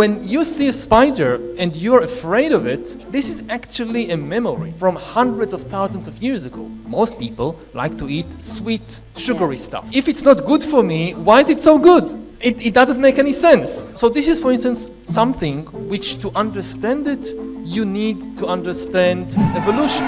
when you see a spider and you're afraid of it, this is actually a memory from hundreds of thousands of years ago. Most people like to eat sweet, sugary stuff. If it's not good for me, why is it so good? It doesn't make any sense. So this is, for instance, something which, to understand it, you need to understand evolution.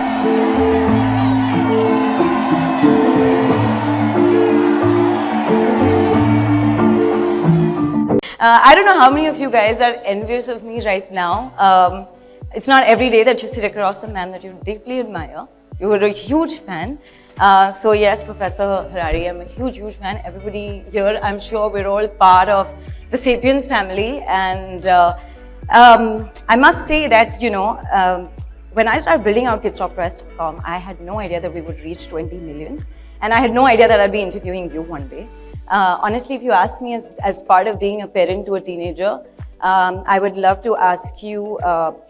I don't know how many of you guys are envious of me right now. It's not every day that you sit across a man that you deeply admire. You were a huge fan. So yes, Professor Harari, I'm a huge fan. Everybody here, I'm sure we're all part of the Sapiens family. And I must say that, when I started building out kidstalkpress.com, I had no idea that we would reach 20 million. And I had no idea that I'd be interviewing you one day. Honestly, if you ask me as part of being a parent to a teenager, I would love to ask you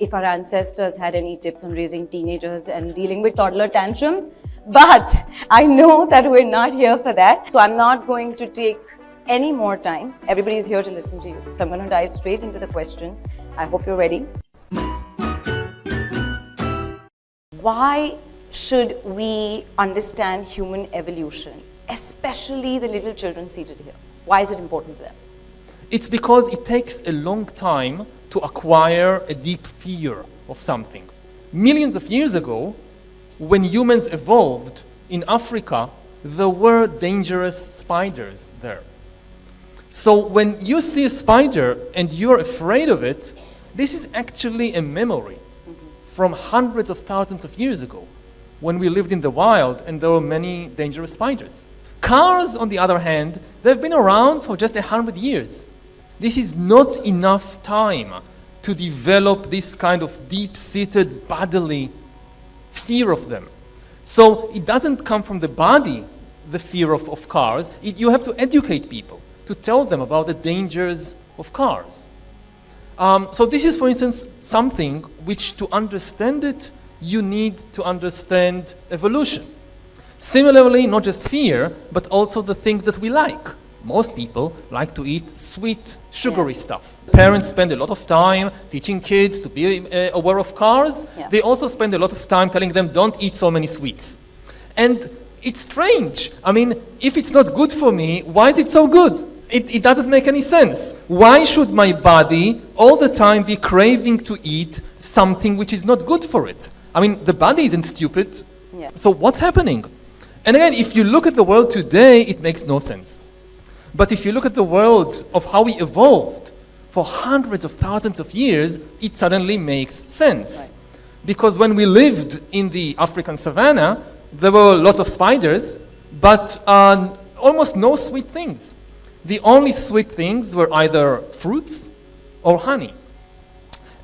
if our ancestors had any tips on raising teenagers and dealing with toddler tantrums. But I know that we're not here for that. So I'm not going to take any more time. Everybody's here to listen to you. So I'm going to dive straight into the questions. I hope you're ready. Why should we understand human evolution, especially the little children seated here? Why is it important to them? It's because it takes a long time to acquire a deep fear of something. Millions of years ago, when humans evolved in Africa, there were dangerous spiders there. So when you see a spider and you're afraid of it, this is actually a memory from hundreds of thousands of years ago, when we lived in the wild and there were many dangerous spiders. Cars, on the other hand, they've been around for just 100 years. This is not enough time to develop this kind of deep-seated bodily fear of them. So it doesn't come from the body, the fear of cars. You have to educate people to tell them about the dangers of cars. So this is, for instance, something which, to understand it, you need to understand evolution. Similarly, not just fear, but also the things that we like. Most people like to eat sweet, sugary stuff. Parents spend a lot of time teaching kids to be aware of cars. They also spend a lot of time telling them, don't eat so many sweets. And it's strange. I mean, if it's not good for me, why is it so good? It doesn't make any sense. Why should my body all the time be craving to eat something which is not good for it? I mean, the body isn't stupid. So what's happening? And again, if you look at the world today, it makes no sense. But if you look at the world of how we evolved for hundreds of thousands of years, it suddenly makes sense. Right. Because when we lived in the African savannah, there were lots of spiders, but almost no sweet things. The only sweet things were either fruits or honey.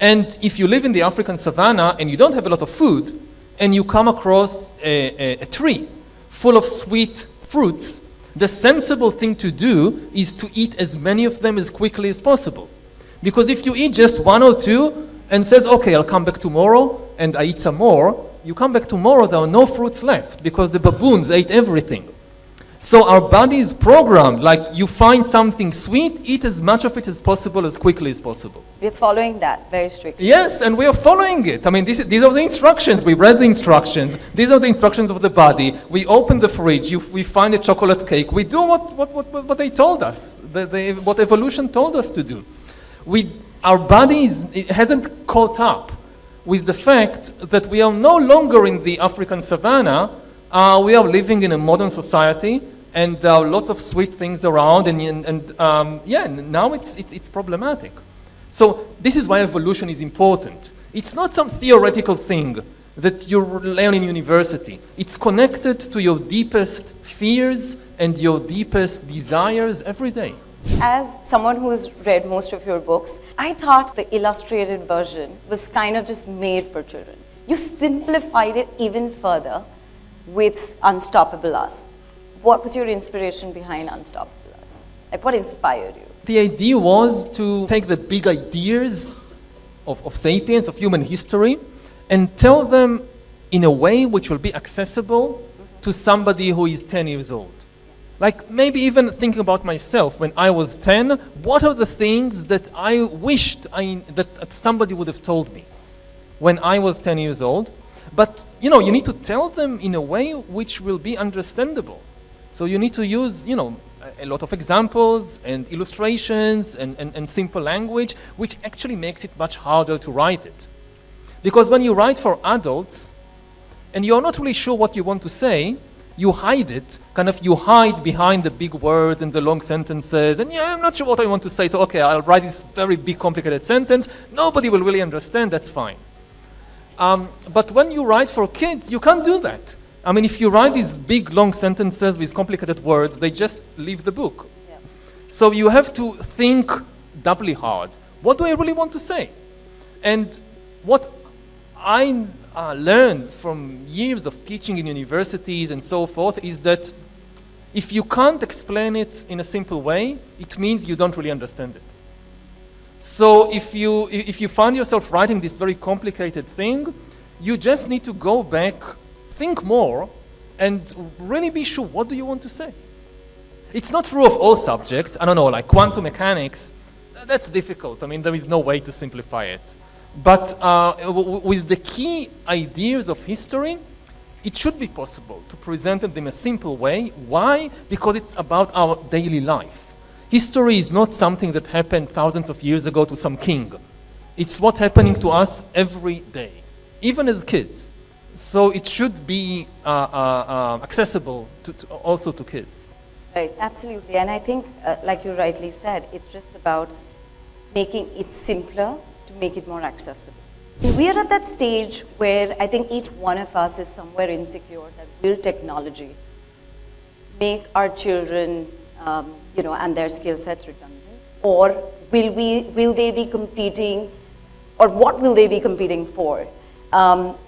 And if you live in the African savannah and you don't have a lot of food, and you come across a tree full of sweet fruits, the sensible thing to do is to eat as many of them as quickly as possible. Because if you eat just one or two and says, okay, I'll come back tomorrow, and I eat some more, you come back tomorrow, there are no fruits left, because the baboons ate everything. So our body is programmed, like you find something sweet, eat as much of it as possible, as quickly as possible. We're following that very strictly. Yes, and we are following it. I mean, these are the instructions. We read the instructions. These are the instructions of the body. We open the fridge, we find a chocolate cake. We do what they told us, what evolution told us to do. Our body hasn't caught up with the fact that we are no longer in the African savannah. We are living in a modern society, and there are lots of sweet things around, and now it's problematic. So this is why evolution is important. It's not some theoretical thing that you learn in university. It's connected to your deepest fears and your deepest desires every day. As someone who's read most of your books, I thought the illustrated version was kind of just made for children. You simplified it even further with Unstoppable Us. What was your inspiration behind Unstoppable Us? Like, what inspired you? The idea was to take the big ideas of sapiens, of human history, and tell them in a way which will be accessible to somebody who is 10 years old. Like maybe even thinking about myself when I was 10, what are the things that I wished that somebody would have told me when I was 10 years old? But you need to tell them in a way which will be understandable. So you need to use, a lot of examples and illustrations and simple language, which actually makes it much harder to write it. Because when you write for adults, and you're not really sure what you want to say, you hide it, you hide behind the big words and the long sentences, and I'm not sure what I want to say, so okay, I'll write this very big complicated sentence, nobody will really understand, that's fine. But when you write for kids, you can't do that. I mean, if you write these big long sentences with complicated words, they just leave the book. Yeah. So you have to think doubly hard. What do I really want to say? And what I learned from years of teaching in universities and so forth is that if you can't explain it in a simple way, it means you don't really understand it. So if you find yourself writing this very complicated thing, you just need to go back, think more, and really be sure, what do you want to say? It's not true of all subjects. I don't know, like quantum mechanics, that's difficult. I mean, there is no way to simplify it. But with the key ideas of history, it should be possible to present them in a simple way. Why? Because it's about our daily life. History is not something that happened thousands of years ago to some king. It's what's happening to us every day, even as kids. So it should be accessible also to kids. Right, absolutely. And I think, like you rightly said, it's just about making it simpler to make it more accessible. We are at that stage where I think each one of us is somewhere insecure that will technology make our children, and their skill sets redundant? Or will they be competing, or what will they be competing for?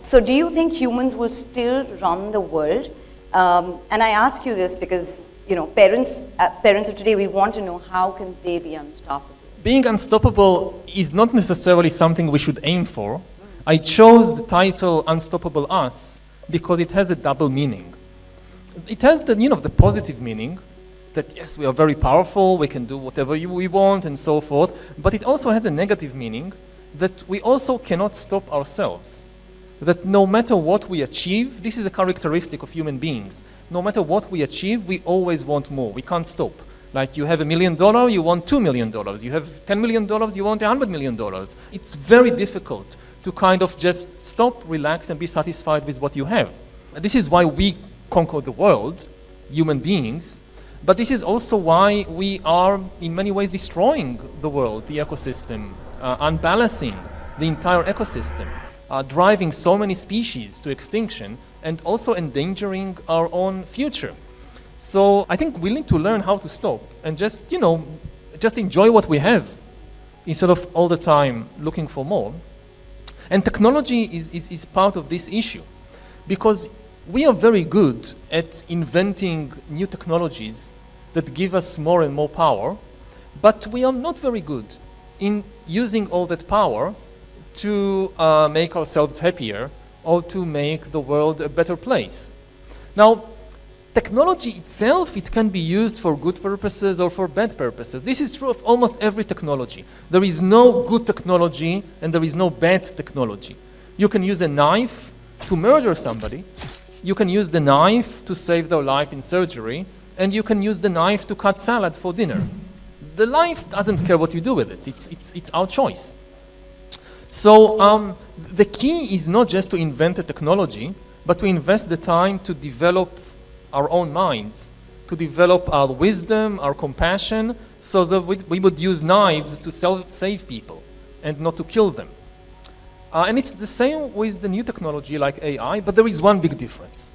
So do you think humans will still run the world? And I ask you this because, parents of today, we want to know how can they be unstoppable? Being unstoppable is not necessarily something we should aim for. I chose the title Unstoppable Us because it has a double meaning. It has the positive meaning that yes, we are very powerful, we can do whatever we want and so forth, but it also has a negative meaning that we also cannot stop ourselves. That no matter what we achieve, this is a characteristic of human beings, no matter what we achieve, we always want more, we can't stop. Like you have $1 million, you want $2 million. You have $10 million, you want $100 million. It's very difficult to just stop, relax, and be satisfied with what you have. This is why we conquer the world, human beings, but this is also why we are in many ways destroying the world, the ecosystem, unbalancing the entire ecosystem, driving so many species to extinction, and also endangering our own future. So I think we need to learn how to stop and just enjoy what we have instead of all the time looking for more. And technology is part of this issue because we are very good at inventing new technologies that give us more and more power, but we are not very good in using all that power to make ourselves happier or to make the world a better place. Now, technology itself, it can be used for good purposes or for bad purposes. This is true of almost every technology. There is no good technology and there is no bad technology. You can use a knife to murder somebody. You can use the knife to save their life in surgery, and you can use the knife to cut salad for dinner. The knife doesn't care what you do with it. It's our choice. So the key is not just to invent a technology, but to invest the time to develop our own minds, to develop our wisdom, our compassion, so that we would use knives to save people and not to kill them. And it's the same with the new technology like AI, but there is one big difference.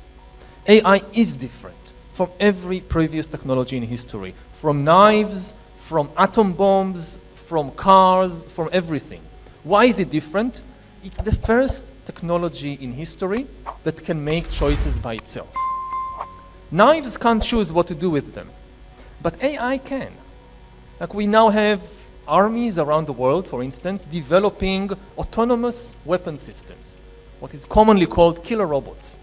AI is different from every previous technology in history, from knives, from atom bombs, from cars, from everything. Why is it different? It's the first technology in history that can make choices by itself. Knives can't choose what to do with them, but AI can. Like we now have armies around the world, for instance, developing autonomous weapon systems, what is commonly called killer robots.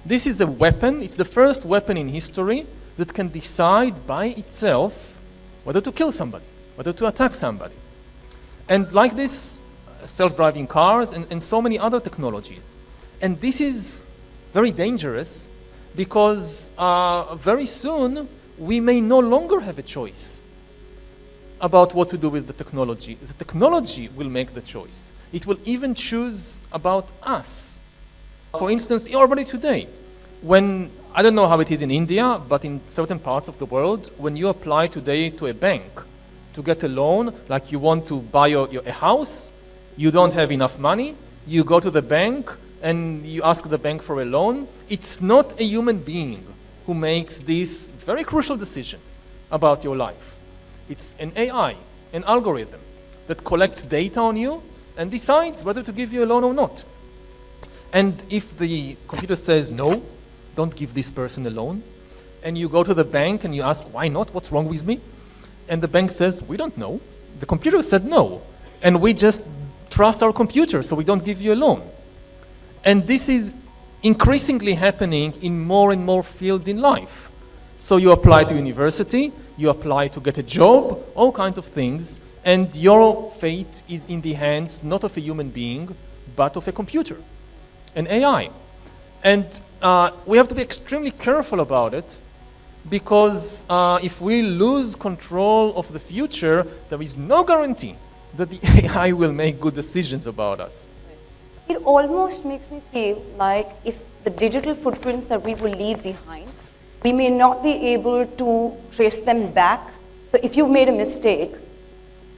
This is a weapon, it's the first weapon in history that can decide by itself whether to kill somebody, whether to attack somebody. And like this, self-driving cars and so many other technologies. And this is very dangerous because very soon we may no longer have a choice about what to do with the technology. The technology will make the choice. It will even choose about us. For instance, already today, when, I don't know how it is in India, but in certain parts of the world, when you apply today to a bank to get a loan, like you want to buy a house, you don't have enough money, you go to the bank and you ask the bank for a loan. It's not a human being who makes this very crucial decision about your life. It's an AI, an algorithm that collects data on you and decides whether to give you a loan or not. And if the computer says, no, don't give this person a loan, and you go to the bank and you ask, why not? What's wrong with me? And the bank says, we don't know. The computer said no. And we just trust our computer, so we don't give you a loan. And this is increasingly happening in more and more fields in life. So you apply to university, you apply to get a job, all kinds of things, and your fate is in the hands not of a human being, but of a computer, an AI. And we have to be extremely careful about it, because if we lose control of the future, there is no guarantee that the AI will make good decisions about us. It almost makes me feel like if the digital footprints that we will leave behind, we may not be able to trace them back. So if you've made a mistake,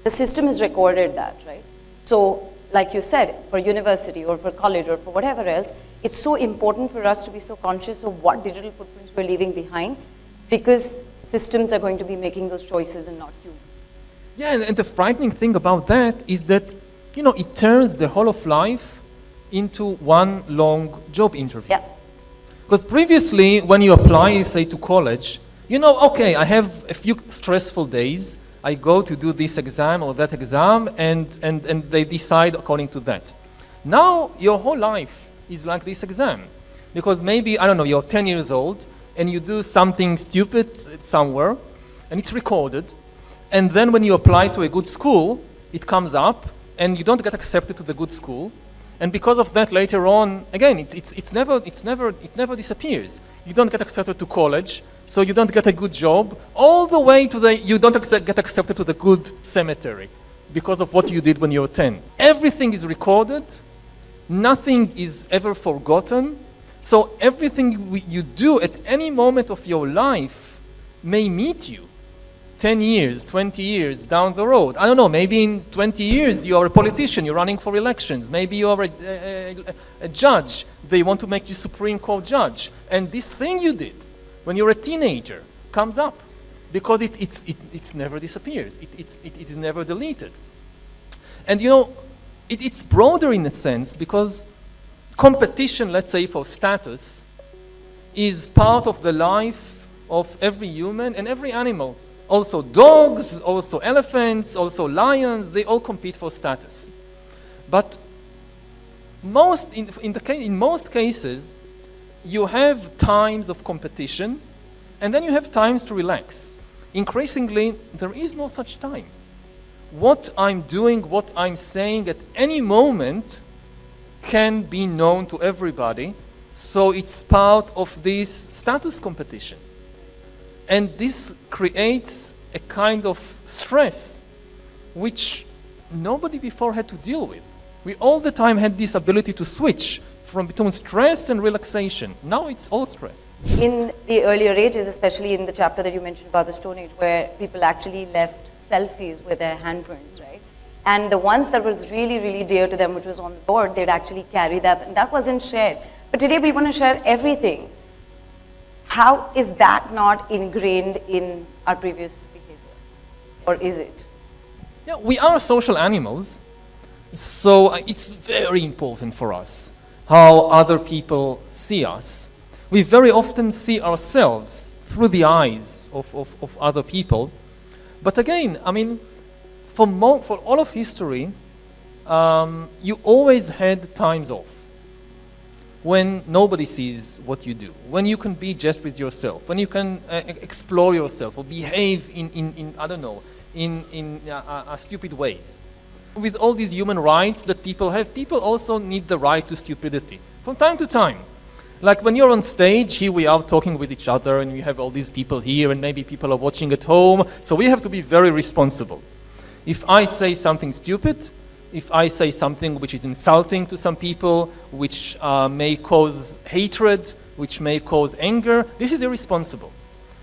the system has recorded that, right? So like you said, for university or for college or for whatever else, it's so important for us to be so conscious of what digital footprints we're leaving behind, because systems are going to be making those choices and not humans. Yeah, and the frightening thing about that is that, you know, it turns the whole of life into one long job interview. Yeah. Because previously, when you apply, say, to college, you know, okay, I have a few stressful days, I go to do this exam or that exam, and they decide according to that. Now, your whole life is like this exam. Because maybe, I don't know, you're 10 years old, and you do something stupid somewhere, and it's recorded, and then when you apply to a good school, it comes up, and you don't get accepted to the good school, and because of that, later on, again, it never disappears. You don't get accepted to college, so you don't get a good job, all the way to you don't get accepted to the good cemetery because of what you did when you were 10. Everything is recorded, nothing is ever forgotten, so everything you do at any moment of your life may meet you 10 years, 20 years down the road. I don't know, maybe in 20 years you are a politician, you're running for elections. Maybe you are a judge, they want to make you Supreme Court judge. And this thing you did when you're a teenager comes up because it never disappears. It is never deleted. And you know, it's broader in a sense because competition, let's say for status, is part of the life of every human and every animal. Also dogs, also elephants, also lions, they all compete for status. But in most cases, you have times of competition, and then you have times to relax. Increasingly, there is no such time. What I'm doing, what I'm saying at any moment can be known to everybody, so it's part of this status competition. And this creates a kind of stress which nobody before had to deal with. We all the time had this ability to switch from between stress and relaxation. Now it's all stress. In the earlier ages, especially in the chapter that you mentioned about the Stone Age, where people actually left selfies with their handprints, right? And the ones that was really, really dear to them, which was on the board, they'd actually carry that, and that wasn't shared. But today we want to share everything. How is that not ingrained in our previous behavior? Or is it? Yeah, we are social animals, so it's very important for us how other people see us. We very often see ourselves through the eyes of other people. But again, I mean, for all of history, you always had times off. when nobody sees what you do, when you can be just with yourself, when you can explore yourself or behave in I don't know, in stupid ways. With all these human rights that people have, people also need the right to stupidity from time to time. Like when you're on stage, here we are talking with each other and we have all these people here and maybe people are watching at home, so we have to be very responsible. If I say something stupid, if I say something which is insulting to some people, which may cause hatred, which may cause anger, this is irresponsible.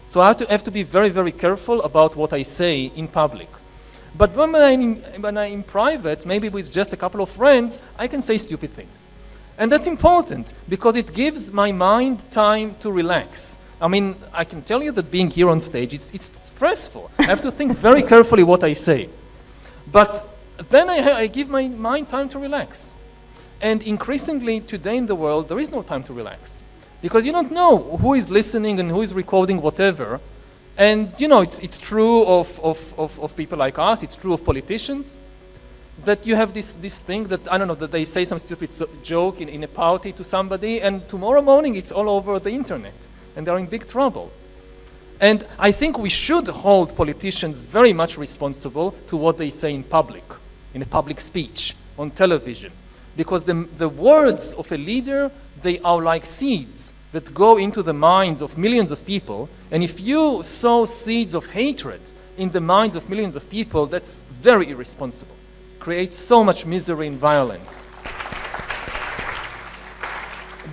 So I have to be very, very careful about what I say in public. But when I'm in private, maybe with just a couple of friends, I can say stupid things. And that's important because it gives my mind time to relax. I mean, I can tell you that being here on stage, it's stressful. I have to think very carefully what I say. But then I give my mind time to relax. And increasingly today in the world, there is no time to relax. Because you don't know who is listening and who is recording whatever. And you know, it's true of people like us, it's true of politicians, that you have this thing that, I don't know, that they say some stupid joke in a party to somebody, and tomorrow morning it's all over the internet, and they're in big trouble. And I think we should hold politicians very much responsible to what they say in public, in a public speech, on television. Because the words of a leader, they are like seeds that go into the minds of millions of people. And if you sow seeds of hatred in the minds of millions of people, that's very irresponsible. Creates so much misery and violence.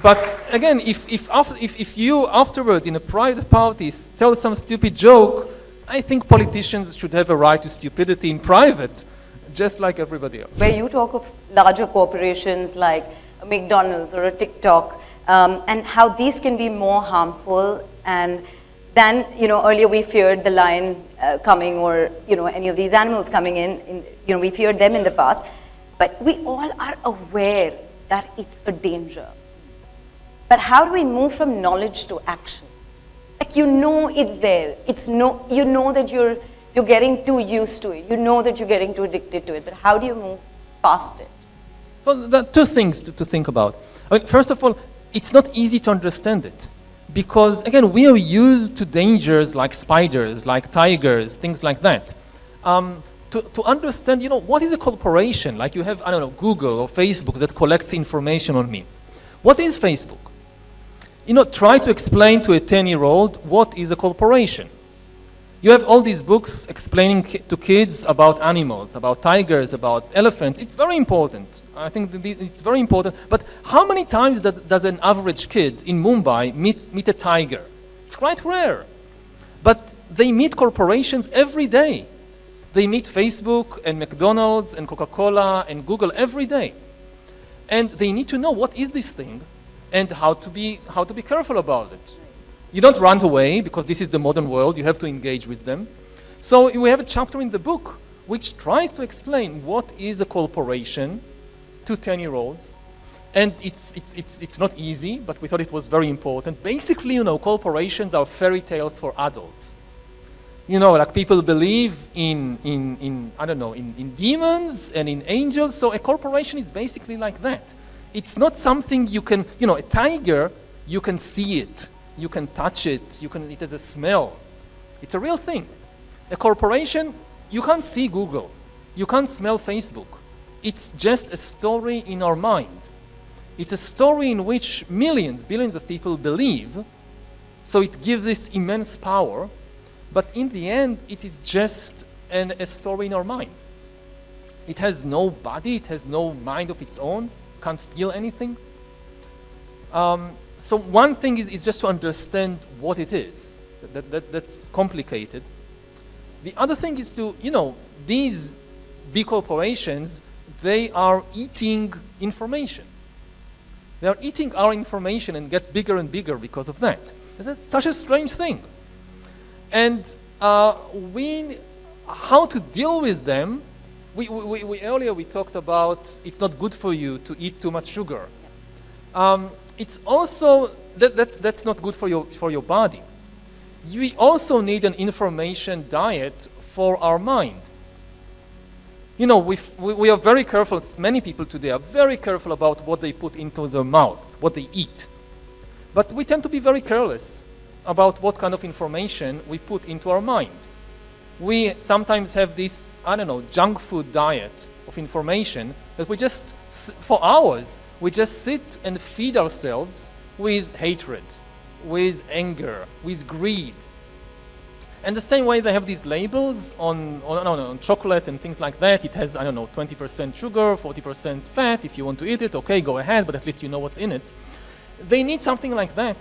But again, if you afterwards in a private party tell some stupid joke, I think politicians should have a right to stupidity in private, just like everybody else. Where you talk of larger corporations like a McDonald's or a TikTok, and how these can be more harmful, and then, you know, earlier we feared the lion coming, or, you know, any of these animals coming in, you know, we feared them in the past, but we all are aware that it's a danger. But how do we move from knowledge to action? Like, you know it's there. You know that you're getting too used to it. You know that you're getting too addicted to it. But how do you move past it? Well, there are two things to think about. I mean, first of all, it's not easy to understand it. Because, again, we are used to dangers like spiders, like tigers, things like that. To understand, you know, what is a corporation? Like you have, I don't know, Google or Facebook that collects information on me. What is Facebook? You know, try to explain to a 10-year-old what is a corporation. You have all these books explaining to kids about animals, about tigers, about elephants. It's very important. I think that it's very important. But how many times does an average kid in Mumbai meet a tiger? It's quite rare. But they meet corporations every day. They meet Facebook and McDonald's and Coca-Cola and Google every day. And they need to know what is this thing and how to be careful about it. You don't run away because this is the modern world. You have to engage with them. So we have a chapter in the book which tries to explain what is a corporation to 10-year-olds. And it's not easy, but we thought it was very important. Basically, you know, corporations are fairy tales for adults. You know, like people believe in I don't know, in demons and in angels. So a corporation is basically like that. It's not something you can, you know, a tiger, you can see it, you can touch it, it has a smell. It's a real thing. A corporation, you can't see Google, you can't smell Facebook. It's just a story in our mind. It's a story in which millions, billions of people believe, so it gives this immense power, but in the end, it is just a story in our mind. It has no body, it has no mind of its own, can't feel anything. So one thing is just to understand what it is. That's complicated. The other thing is to, you know, these big corporations, they are eating information. They are eating our information and get bigger and bigger because of that. That's such a strange thing. And how to deal with them, earlier we talked about it's not good for you to eat too much sugar. It's also, that's not good for your body. We also need an information diet for our mind. You know, we are very careful, many people today are very careful about what they put into their mouth, what they eat. But we tend to be very careless about what kind of information we put into our mind. We sometimes have this, I don't know, junk food diet of information that we just, for hours, we just sit and feed ourselves with hatred, with anger, with greed. And the same way they have these labels on chocolate and things like that. It has, I don't know, 20% sugar, 40% fat. If you want to eat it, okay, go ahead, but at least you know what's in it. They need something like that.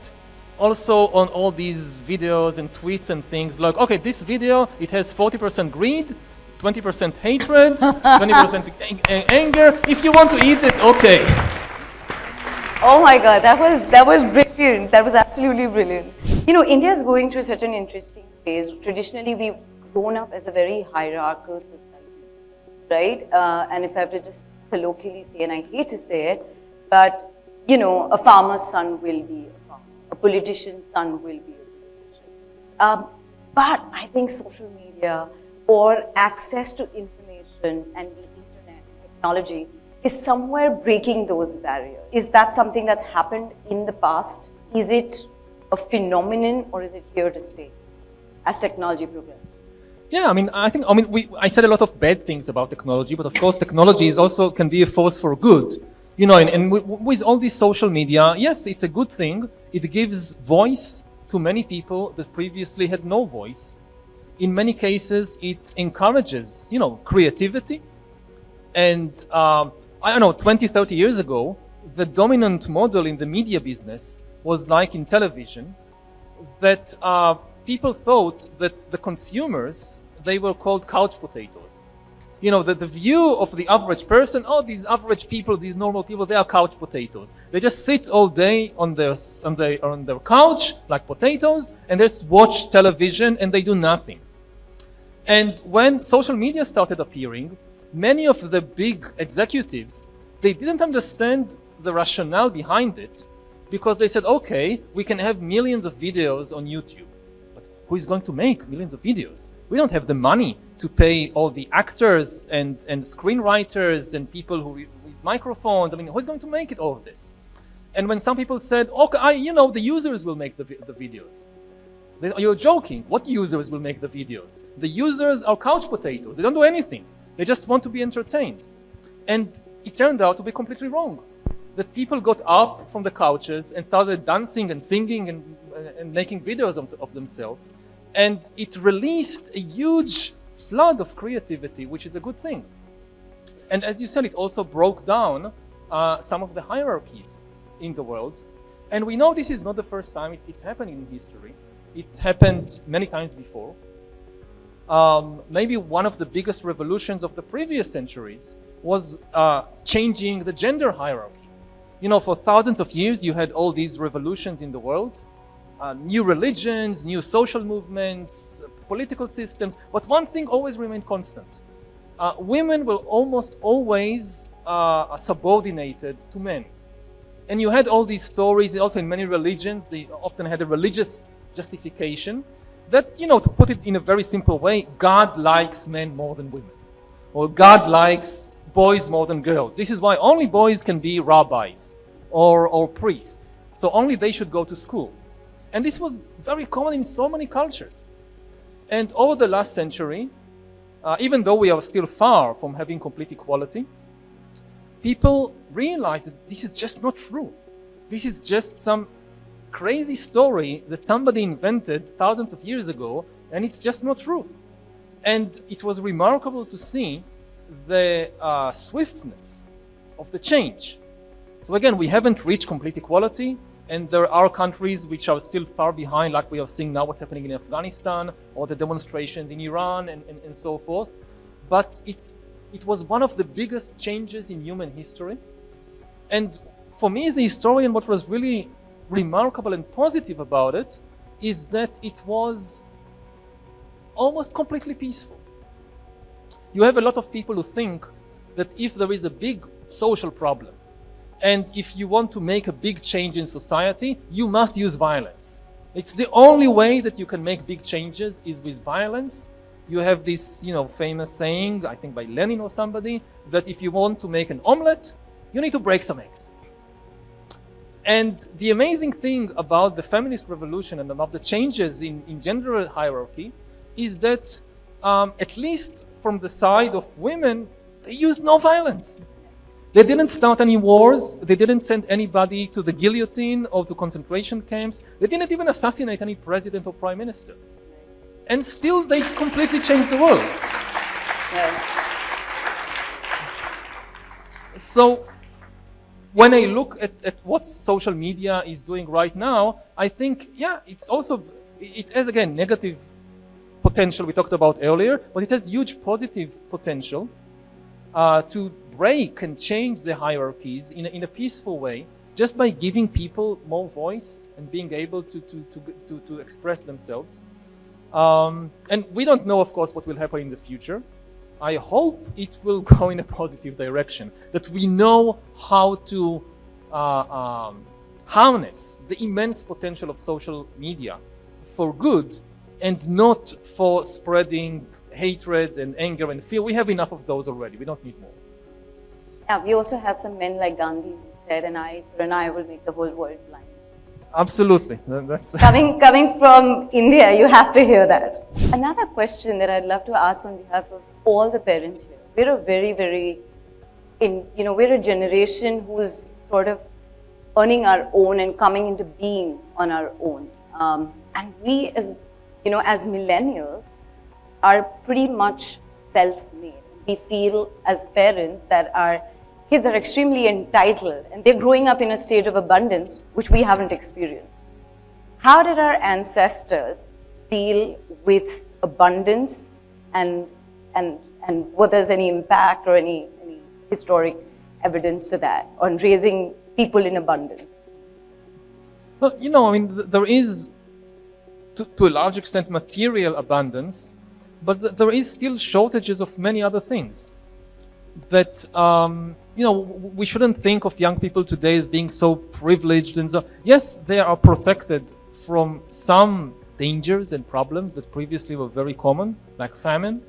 Also on all these videos and tweets and things like, okay, this video, it has 40% greed, 20% hatred, 20% anger. If you want to eat it, okay. Oh my God, that was brilliant. That was absolutely brilliant. You know, India is going through such an interesting phase. Traditionally, we've grown up as a very hierarchical society, right? And if I have to just colloquially say, and I hate to say it, but you know, a farmer's son will be a farmer, a politician's son will be a politician. But I think social media or access to information and the internet, technology, is somewhere breaking those barriers. Is that something that's happened in the past? Is it a phenomenon or is it here to stay as technology progresses? Yeah, I said a lot of bad things about technology, but of course technology is also can be a force for good. You know, and with all this social media, yes, it's a good thing. It gives voice to many people that previously had no voice. In many cases, it encourages, you know, creativity. And I don't know, 20, 30 years ago, the dominant model in the media business was like in television, that people thought that the consumers, they were called couch potatoes. You know, that the view of the average person, oh, these average people, these normal people, they are couch potatoes. They just sit all day on their couch like potatoes and just watch television and they do nothing. And when social media started appearing, many of the big executives, they didn't understand the rationale behind it because they said, okay, we can have millions of videos on YouTube, but who is going to make millions of videos? We don't have the money to pay all the actors and screenwriters and people who with microphones. I mean, who's going to make it all of this? And when some people said, okay, you know, the users will make the videos. You're joking. What users will make the videos? The users are couch potatoes. They don't do anything. They just want to be entertained. And it turned out to be completely wrong. That people got up from the couches and started dancing and singing and making videos of themselves. And it released a huge flood of creativity, which is a good thing. And as you said, it also broke down some of the hierarchies in the world. And we know this is not the first time it's happening in history. It happened many times before. Maybe one of the biggest revolutions of the previous centuries was changing the gender hierarchy. You know, for thousands of years, you had all these revolutions in the world, new religions, new social movements, political systems, but one thing always remained constant. Women were almost always subordinated to men. And you had all these stories, also in many religions, they often had a religious justification that, you know, to put it in a very simple way, God likes men more than women, or God likes boys more than girls. This is why only boys can be rabbis or priests. So only they should go to school. And this was very common in so many cultures. And over the last century, even though we are still far from having complete equality, people realize that this is just not true. This is just some crazy story that somebody invented thousands of years ago, and it's just not true. And it was remarkable to see the swiftness of the change. So again, we haven't reached complete equality, and there are countries which are still far behind, like we are seeing now what's happening in Afghanistan, or the demonstrations in Iran, and so forth. But it was one of the biggest changes in human history. And for me as a historian, what was really remarkable and positive about it is that it was almost completely peaceful. You have a lot of people who think that if there is a big social problem, and if you want to make a big change in society, you must use violence. It's the only way that you can make big changes is with violence. you have this, famous saying, I think by Lenin or somebody, that if you want to make an omelette, you need to break some eggs. And the amazing thing about the feminist revolution and about the changes in gender hierarchy is that at least from the side of women, they used no violence. They didn't start any wars. They didn't send anybody to the guillotine or to concentration camps. They didn't even assassinate any president or prime minister. And still they completely changed the world. Yeah. So when I look at what social media is doing right now, I think, yeah, it has, again, negative potential we talked about earlier, but it has huge positive potential to break and change the hierarchies in a peaceful way, just by giving people more voice and being able to express themselves. And we don't know, of course, what will happen in the future. I hope it will go in a positive direction, that we know how to harness the immense potential of social media for good and not for spreading hatred and anger and fear. We have enough of those already. We don't need more. Yeah, we also have some men like Gandhi who said, an eye for an eye will make the whole world blind. Absolutely. That's Coming from India, you have to hear that. Another question that I'd love to ask on behalf of all the parents here. We're a very, very, we're a generation who's sort of earning our own and coming into being on our own. And we as millennials are pretty much self-made. We feel as parents that our kids are extremely entitled and they're growing up in a stage of abundance which we haven't experienced. How did our ancestors deal with abundance and whether there's any impact or any historic evidence to that on raising people in abundance? Well, there is, to a large extent, material abundance, but there is still shortages of many other things. That, we shouldn't think of young people today as being so privileged and so. Yes, they are protected from some dangers and problems that previously were very common, like famine,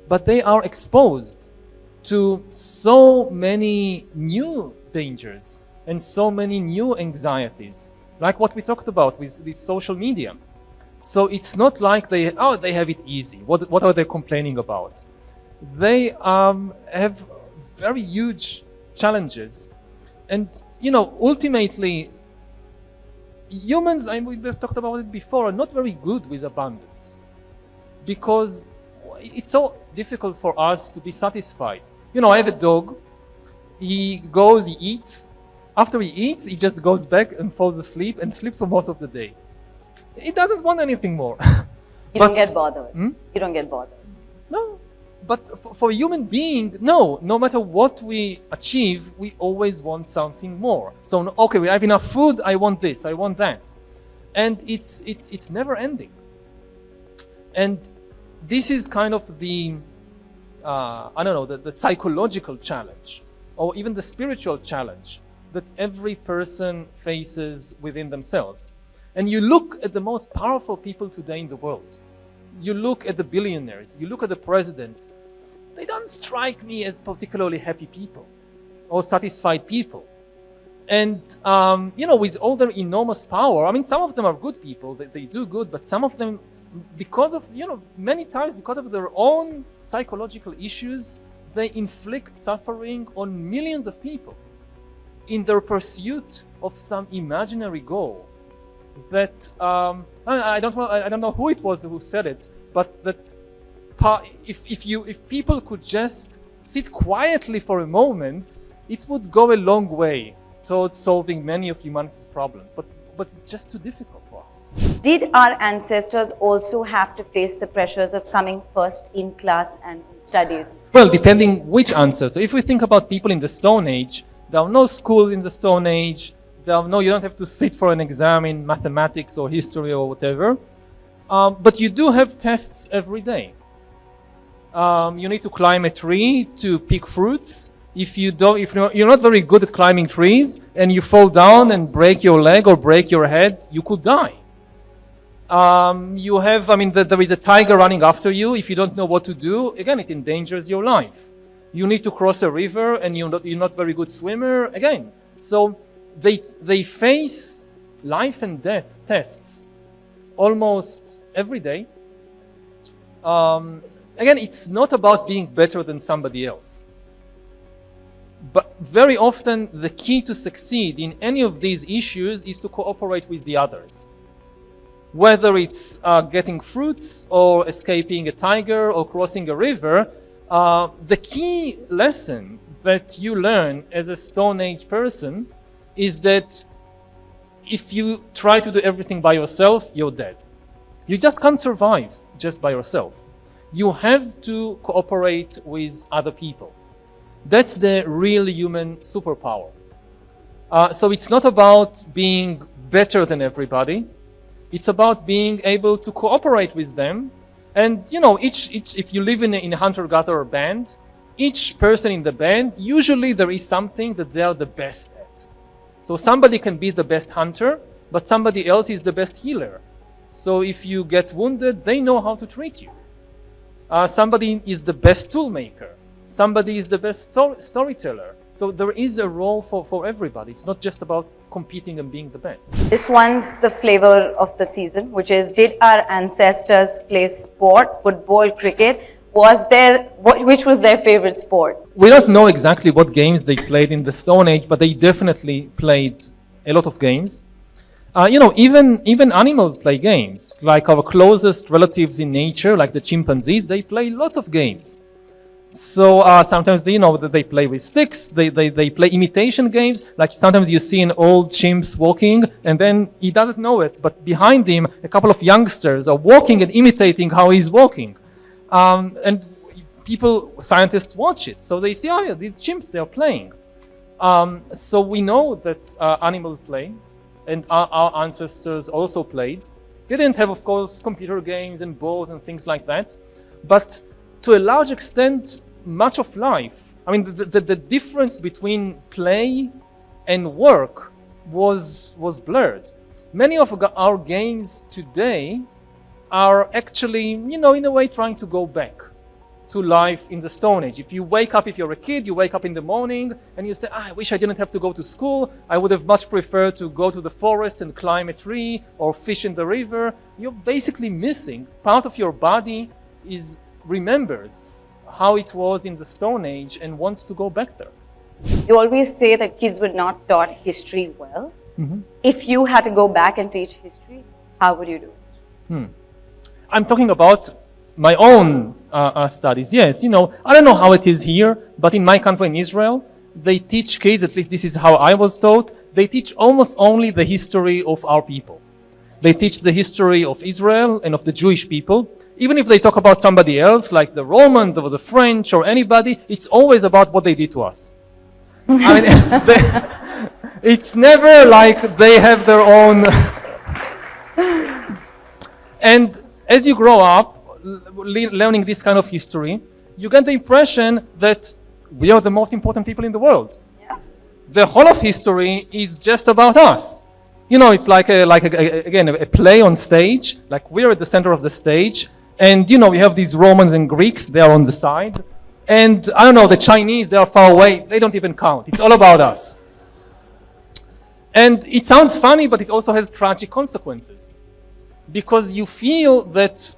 but they are exposed to so many new dangers and so many new anxieties, like what we talked about with social media. So it's not like they have it easy. What are they complaining about? They have very huge challenges. And, ultimately, humans, we've talked about it before, are not very good with abundance because it's so difficult for us to be satisfied. I have a dog. He goes, he eats. After he eats, he just goes back and falls asleep and sleeps for most of the day. He doesn't want anything more. You don't get bothered. You don't get bothered. No. But for a human being, no matter what we achieve, we always want something more. So, okay, we have enough food, I want this, I want that. And it's never ending. And this is kind of the psychological challenge, or even the spiritual challenge that every person faces within themselves. And you look at the most powerful people today in the world. You look at the billionaires, you look at the presidents, they don't strike me as particularly happy people or satisfied people. And, with all their enormous power, some of them are good people, they do good, but some of them, because of, many times because of their own psychological issues, they inflict suffering on millions of people in their pursuit of some imaginary goal. That I don't know who it was who said it, but that if people could just sit quietly for a moment, it would go a long way towards solving many of humanity's problems. But it's just too difficult for us. Did our ancestors also have to face the pressures of coming first in class and in studies? Well, depending which answer. So if we think about people in the Stone Age, there are no schools in the Stone Age. You don't have to sit for an exam in mathematics or history or whatever. But you do have tests every day. You need to climb a tree to pick fruits. If you're not very good at climbing trees and you fall down and break your leg or break your head, you could die. You have, I mean, there is a tiger running after you. If you don't know what to do, again, it endangers your life. You need to cross a river and you're not very good swimmer, again. So they face life and death tests almost every day. Again, it's not about being better than somebody else. But very often, the key to succeed in any of these issues is to cooperate with the others. Whether it's getting fruits or escaping a tiger or crossing a river, the key lesson that you learn as a Stone Age person is that if you try to do everything by yourself, you're dead. You just can't survive just by yourself. You have to cooperate with other people. That's the real human superpower. So it's not about being better than everybody. It's about being able to cooperate with them. And you know, if you live in a hunter-gatherer band, each person in the band, usually there is something that they are the best at. So somebody can be the best hunter, but somebody else is the best healer. So if you get wounded, they know how to treat you. Somebody is the best tool maker. Somebody is the best storyteller. So there is a role for everybody. It's not just about competing and being the best. This one's the flavor of the season, which is, did our ancestors play sport, football, cricket? Which was their favorite sport? We don't know exactly what games they played in the Stone Age, but they definitely played a lot of games. You know, even animals play games. Like our closest relatives in nature, like the chimpanzees, they play lots of games. So sometimes they play with sticks, they play imitation games. Like sometimes you see an old chimp walking and then he doesn't know it, but behind him a couple of youngsters are walking and imitating how he's walking. And scientists watch it. So they see, oh yeah, these chimps, they're playing. So we know that animals play, and our ancestors also played. They didn't have, of course, computer games and boards and things like that. But to a large extent, much of life, I mean, the difference between play and work was blurred. Many of our games today are actually, in a way, trying to go back to life in the Stone Age. If you wake up, if you're a kid, you wake up in the morning and you say, I wish I didn't have to go to school. I would have much preferred to go to the forest and climb a tree or fish in the river. You're basically missing. Part of your body remembers how it was in the Stone Age and wants to go back there. You always say that kids were not taught history well. Mm-hmm. If you had to go back and teach history, how would you do it? I'm talking about my own studies. Yes, I don't know how it is here, but in my country, in Israel, they teach kids, at least this is how I was taught, they teach almost only the history of our people. They teach the history of Israel and of the Jewish people. Even if they talk about somebody else, like the Romans or the French or anybody, it's always about what they did to us. I mean, it's never like they have their own. And as you grow up, learning this kind of history, you get the impression that we are the most important people in the world. Yeah. The whole of history is just about us. It's like a play on stage. Like we're at the center of the stage. And, we have these Romans and Greeks, they are on the side. And, I don't know, the Chinese, they are far away. They don't even count. It's all about us. And it sounds funny, but it also has tragic consequences. Because you feel that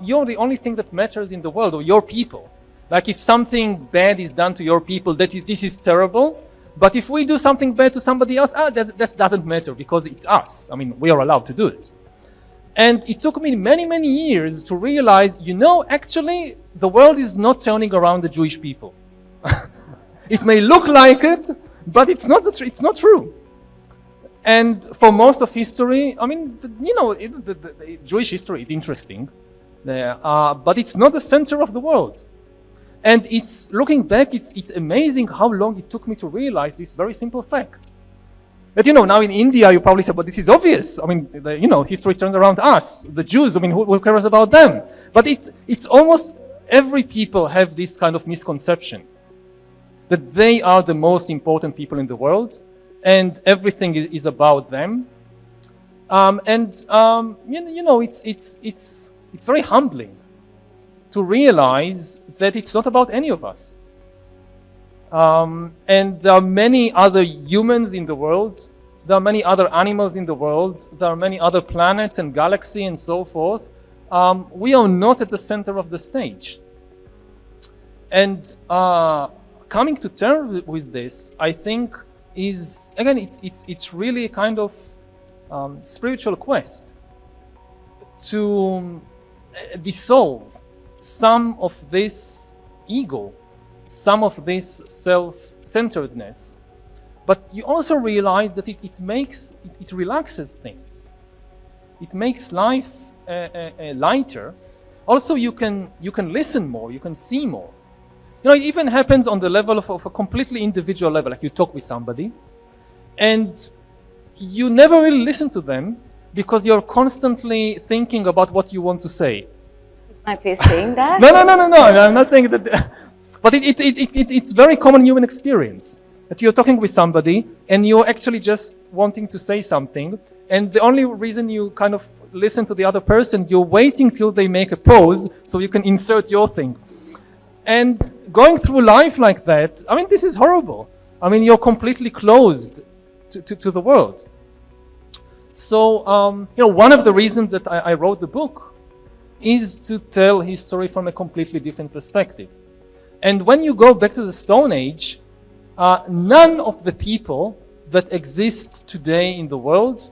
you're the only thing that matters in the world, or your people. Like if something bad is done to your people, this is terrible. But if we do something bad to somebody else, that doesn't matter because it's us. I mean, we are allowed to do it. And it took me many, many years to realize, actually, the world is not turning around the Jewish people. It may look like it, but it's not true. And for most of history, I mean, the Jewish history is interesting, but it's not the center of the world. And looking back, it's amazing how long it took me to realize this very simple fact. That, now in India, you probably say, but this is obvious. I mean, history turns around us, the Jews. I mean, who cares about them? But it's almost every people have this kind of misconception that they are the most important people in the world and everything is about them. It's very humbling to realize that it's not about any of us. And there are many other humans in the world. There are many other animals in the world. There are many other planets and galaxies and so forth. We are not at the center of the stage. And coming to terms with this, I think, is, again, it's really a kind of spiritual quest to dissolve some of this ego, some of this self-centeredness. But you also realize that it relaxes things. It makes life lighter. Also, you can listen more, you can see more. You know, it even happens on the level of a completely individual level, like you talk with somebody, and you never really listen to them because you're constantly thinking about what you want to say. Is my face saying that? No, I'm not saying that. But it's very common human experience that you're talking with somebody and you're actually just wanting to say something, and the only reason you kind of listen to the other person, you're waiting till they make a pause so you can insert your thing. And going through life like that, I mean, this is horrible. I mean, you're completely closed to the world. So, one of the reasons that I wrote the book is to tell history from a completely different perspective. And when you go back to the Stone Age, none of the people that exist today in the world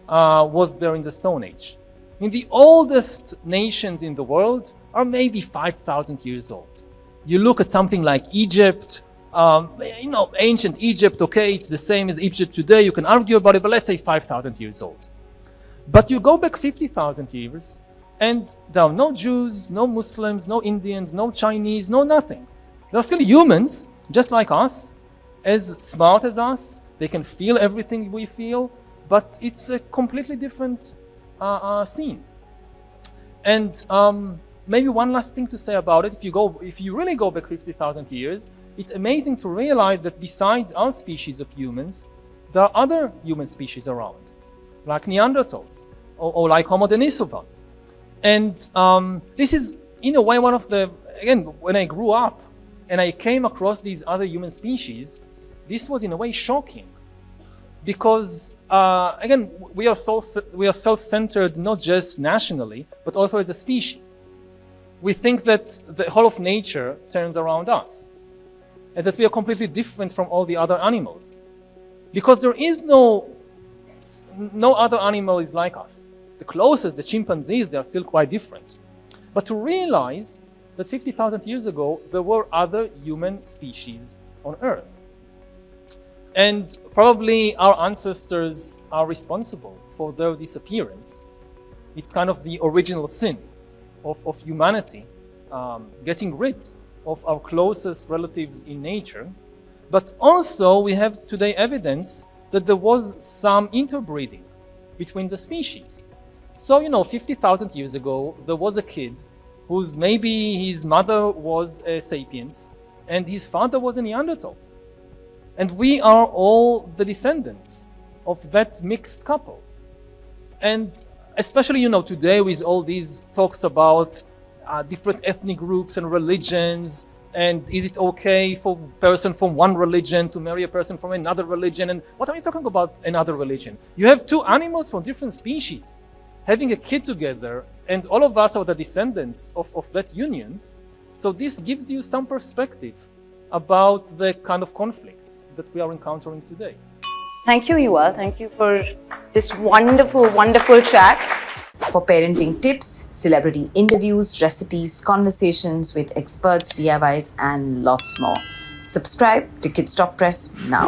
was there in the Stone Age. I mean, the oldest nations in the world are maybe 5,000 years old. You look at something like Egypt, ancient Egypt, okay, it's the same as Egypt today, you can argue about it, but let's say 5,000 years old. But you go back 50,000 years, and there are no Jews, no Muslims, no Indians, no Chinese, no nothing. They're still humans, just like us, as smart as us, they can feel everything we feel, but it's a completely different scene. And maybe one last thing to say about it, if you really go back 50,000 years, it's amazing to realize that besides our species of humans, there are other human species around, like Neanderthals, or like Homo denisova. And this is, in a way, one of the, again, when I grew up and I came across these other human species, this was in a way shocking. Because, again, we are self-centered not just nationally, but also as a species. We think that the whole of nature turns around us, and that we are completely different from all the other animals. Because there is no other animal is like us. The closest, the chimpanzees, they are still quite different. But to realize that 50,000 years ago, there were other human species on Earth. And probably our ancestors are responsible for their disappearance. It's kind of the original sin of humanity, getting rid of our closest relatives in nature. But also we have today evidence that there was some interbreeding between the species. So, 50,000 years ago, there was a kid whose maybe his mother was a sapiens and his father was a Neanderthal. And we are all the descendants of that mixed couple. And especially, today with all these talks about different ethnic groups and religions, and is it okay for a person from one religion to marry a person from another religion? And what are you talking about another religion? You have two animals from different species having a kid together, and all of us are the descendants of that union. So this gives you some perspective about the kind of conflicts that we are encountering today. Thank you, Yuval. Thank you for this wonderful, wonderful chat. For parenting tips, celebrity interviews, recipes, conversations with experts, DIYs, and lots more. Subscribe to Kids Talk Press now.